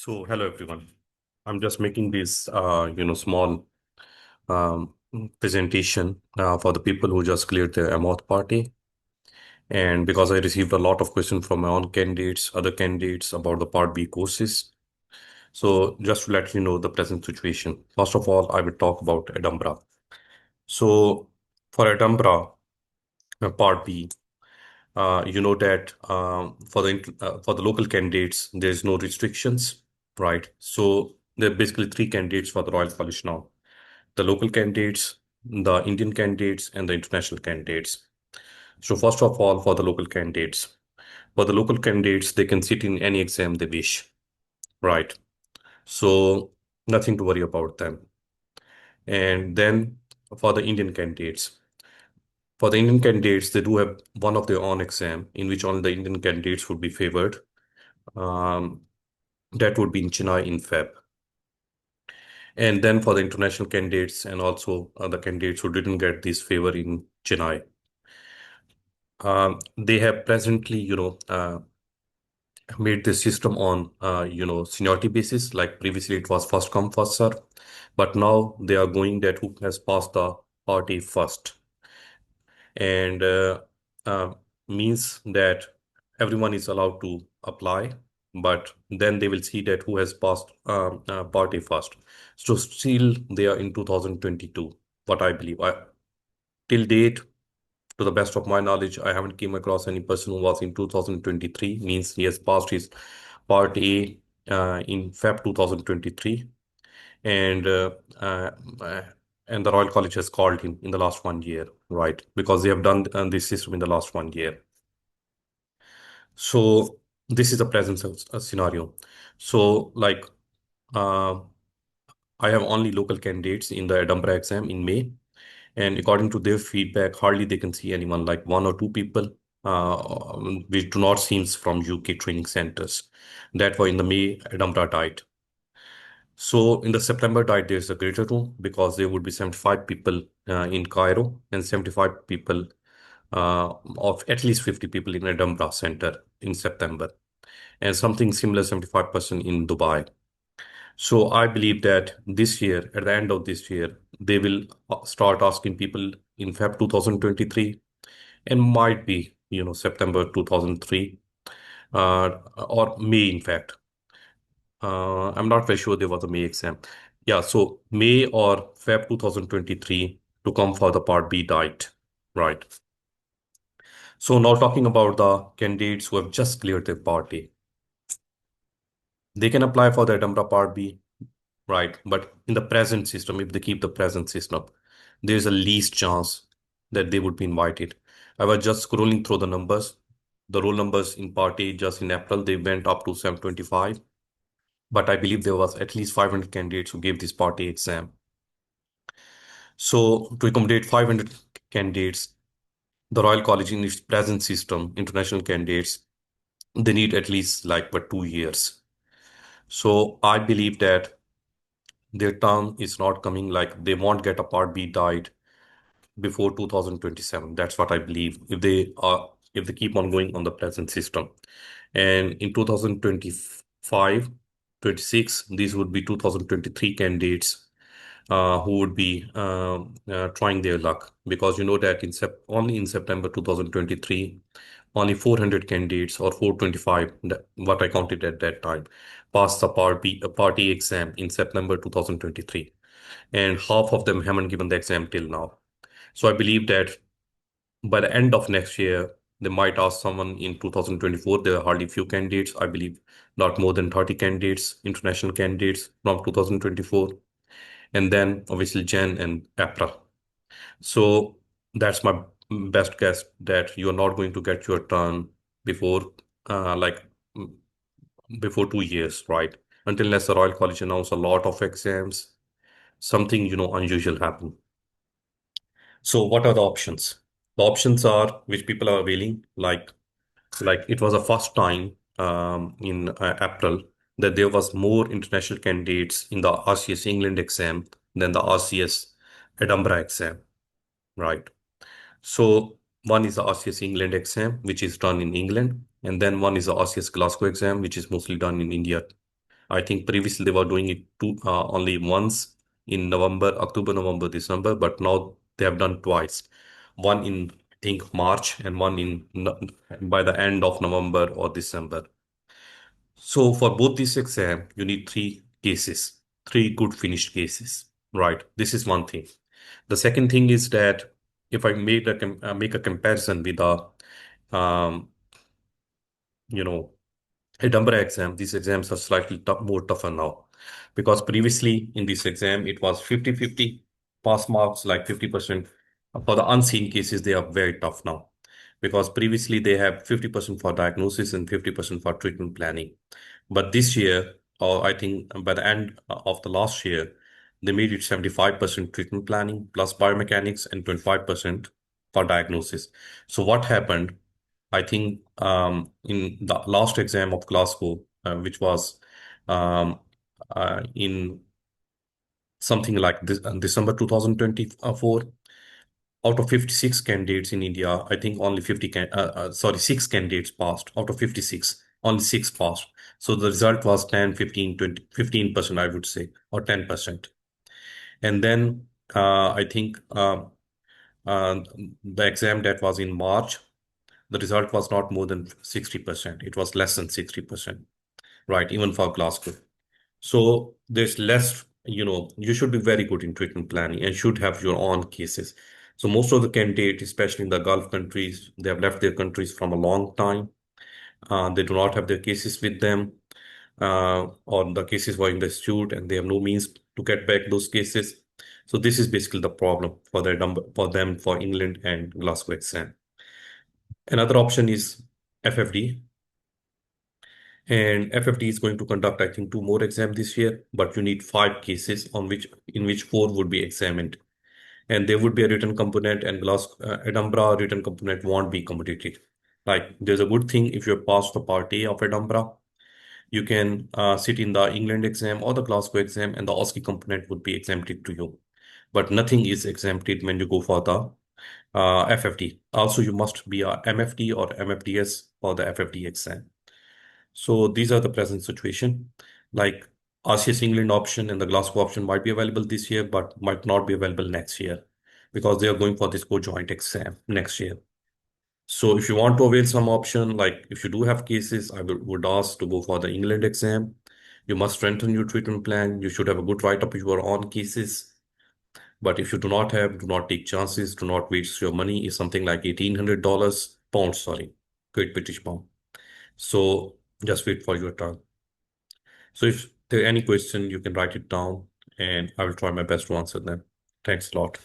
So, hello everyone. I'm just making this, small um, presentation for the people who just cleared their Amoth party. And because I received a lot of questions from my own candidates, other candidates about the Part B courses. So, just to let you know the present situation. First of all, I will talk about Adumbra. So, for Adumbra, Part B, you know that for the local candidates, there's no restrictions, right? So there are basically three candidates for the Royal College now: the local candidates, the Indian candidates, and the international candidates. So first of all, for the local candidates, they can sit in any exam they wish, right? So nothing to worry about them. And then for the Indian candidates. For the Indian candidates, they do have one of their own exam in which only the Indian candidates would be favored. Um, that would be in Chennai in Feb. And then for the international candidates and also the candidates who didn't get this favor in Chennai, they have presently, made this system on, seniority basis. Like previously, it was first come, first serve, but now they are going that who has passed the party first, and uh, means that everyone is allowed to apply, but then they will see that who has passed party first. So still they are in 2022, what I believe. Till date, to the best of my knowledge, I haven't came across any person who was in 2023, means he has passed his Part A in Feb 2023, and uh, uh, uh, and the Royal College has called him in the last 1 year, right? Because they have done this system in the last 1 year. So this is the present scenario. So like uh, I have only local candidates in the Adumbra exam in May, and according to their feedback, hardly they can see anyone, like one or two people, which do not seems from UK training centers that were in the May Adumbra diet. So in the September diet, there's a greater room because there would be 75 people in Cairo and 75 people of at least 50 people in Adumbra Center in September, and something similar 75% in Dubai. So I believe that this year, at the end of this year, they will start asking people in Feb 2023 and might be, September 2003 or May, in fact. I'm not very sure there was a May exam. Yeah, so May or Feb 2023 to come for the Part B diet, right? So now talking about the candidates who have just cleared their Part A, they can apply for the Edinburgh Part B. Right. But in the present system, if they keep the present system, there's a least chance that they would be invited. I was just scrolling through the numbers. The roll numbers in Part A just in April, they went up to 725. But I believe there was at least 500 candidates who gave this Part A exam. So to accommodate 500 candidates, the Royal College in its present system, international candidates, they need at least like but 2 years. So I believe that their term is not coming, like they won't get a Part B died before 2027. That's what I believe if they keep on going on the present system. And in 2025, 26, these would be 2023 candidates who would be trying their luck, because you know that only in September 2023, only 400 candidates or 425, what I counted at that time, passed the party exam in September 2023, and half of them haven't given the exam till now. So I believe that by the end of next year, they might ask someone in 2024. There are hardly few candidates. I believe not more than 30 candidates, international candidates from 2024. And then obviously Jan and April. So that's my best guess that you're not going to get your turn before like before 2 years, right? Unless the Royal College announce a lot of exams, something unusual happen. So what are the options? The options are which people are availing, like it was the first time in April that there was more international candidates in the RCS England exam than the RCS Edinburgh exam, right? So one is the RCS England exam, which is done in England, and then one is the RCS Glasgow exam, which is mostly done in India. I think previously they were doing it only once in November, October, November, December, but now they have done twice. One in, I think, March and one in by the end of November or December. So for both this exam, you need three cases, three good finished cases, right? This is one thing. The second thing is that if I make a comparison with the um, you know Adumbra exam, these exams are slightly more tougher now because previously in this exam it was 50-50 pass marks, like 50%. For the unseen cases, they are very tough now because previously they have 50% for diagnosis and 50% for treatment planning. But this year, or I think by the end of the last year, they made it 75% treatment planning plus biomechanics and 25% for diagnosis. So what happened? I think in the last exam of Glasgow, which was um, in something like this, December 2024, out of 56 candidates in India, I think only 6 candidates passed. Out of 56, only 6 passed. So the result was 10, 15, 20, 15%, I would say, or 10%. And then I think uh, the exam that was in March, the result was not more than 60%. It was less than 60%, right? Even for Glasgow. So there's less, you should be very good in treatment planning and should have your own cases. So most of the candidates, especially in the Gulf countries, they have left their countries from a long time. They do not have their cases with them, or the cases were in the institute and they have no means to get back those cases. So this is basically the problem for for them, for England and Glasgow exam. Another option is FFD. And FFD is going to conduct, I think, two more exams this year, but you need five cases in which four would be examined. And there would be a written component, and Adumbra written component won't be accommodated. Like, there's a good thing if you're passed the part A of Adumbra, you can sit in the England exam or the Glasgow exam, and the OSCE component would be exempted to you. But nothing is exempted when you go for the FFD. Also, you must be a MFD or MFDS for the FFD exam. So these are the present situation. Like RCS England option and the Glasgow option might be available this year, but might not be available next year because they are going for this co-joint exam next year. So if you want to avail some option, like if you do have cases, would ask to go for the England exam. You must strengthen your treatment plan. You should have a good write-up if you are on cases. But if you do not have, do not take chances. Do not waste your money. It's something like $1,800 pounds, sorry, Great British pound. So just wait for your turn. So if there are any question, you can write it down and I will try my best to answer them. Thanks a lot.